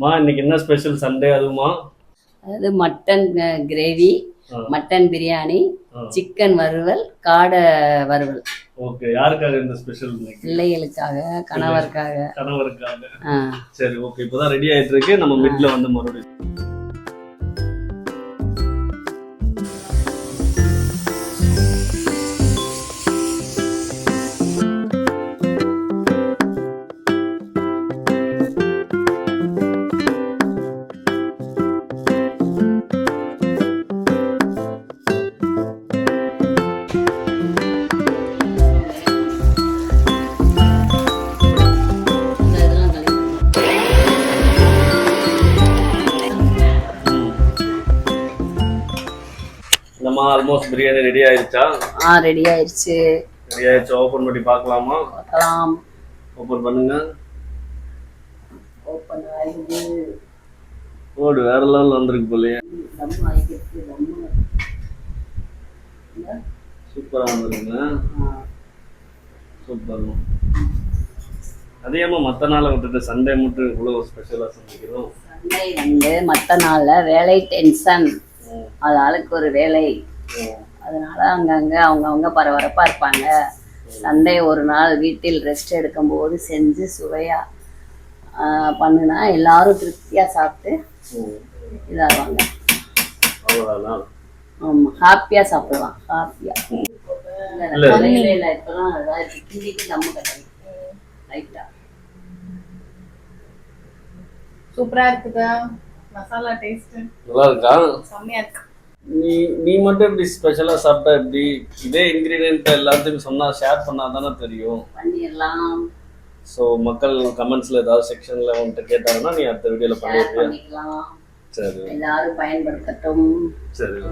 மா இன்னைக்கு என்ன ஸ்பெஷல் சண்டே அதுமா? அதாவது mutton gravy, mutton biryani, chicken வறுவல், காடை வறுவல். ஓகே, யாருக்காக இந்த ஸ்பெஷல் இன்னைக்கு? பிள்ளைகளுக்காக, கணவருக்காக. சரி, ஓகே. இப்போதான் ரெடி ஆயிட்டு இருக்கு. நம்ம மிட்ல வந்து மறுபடியும் ஆல்மோஸ்ட் பிரியாணி ரெடி ஆயிருச்சா? ரெடி ஆயிருச்சு. ஓபன் பண்ணி பார்க்கலாமா? பார்க்கலாம். ஓபன் பண்ணுங்க. ஓபன் ஆயிடுச்சு. ஓடு வேற லெவல்ல வந்திருக்கு போலயே. சூப்பரா வந்திருக்குங்க. சூப்பர். அதேமா மற்ற நாளை விட்டுட்டு சண்டே மட்டும் இவ்வளவு ஸ்பெஷலா சமைக்கிறோம். சண்டே வந்து மற்ற நாள்ல வேலை டென்ஷன், அது ஆளுக்கு ஒரு வேலை, அதனால அங்கங்க அவங்கவுங்க பரபரப்பா இருப்பாங்க. சண்டே ஒரு நாள் வீட்டில் ரெஸ்ட் எடுக்கும் போது செஞ்சு சுவையா பண்ணுனா எல்லாரும் திருப்தியா சாப்பிட்டு இதாவாங்க. ஆமா, ஹாப்பியா சாப்பிடலாம். ஹாப்பியா இப்பெல்லாம் நம்ம லைட்டா சூப்பரா இருக்குதா? மசாலா டேஸ்ட் நல்லா இருக்கா? செம்மையா இருக்கு. நீ மட்டும் இப்படி ஸ்பெஷலா சாப்பிட்டா எப்படி? இதே இன்கிரீடியன்ட் எல்லாத்தையும் சொன்னா ஷேர் பண்ணாதானே தெரியும். பண்ணிடலாம். ஸோ மக்கள் கமெண்ட்ஸ்ல ஏதாவது செக்ஷன்ல வந்துட்டு கேட்டாங்கன்னா நீ அடுத்த வீடியோல பண்ணிக்கலாம். எல்லாரும் பயன்படுத்தட்டும். சரி.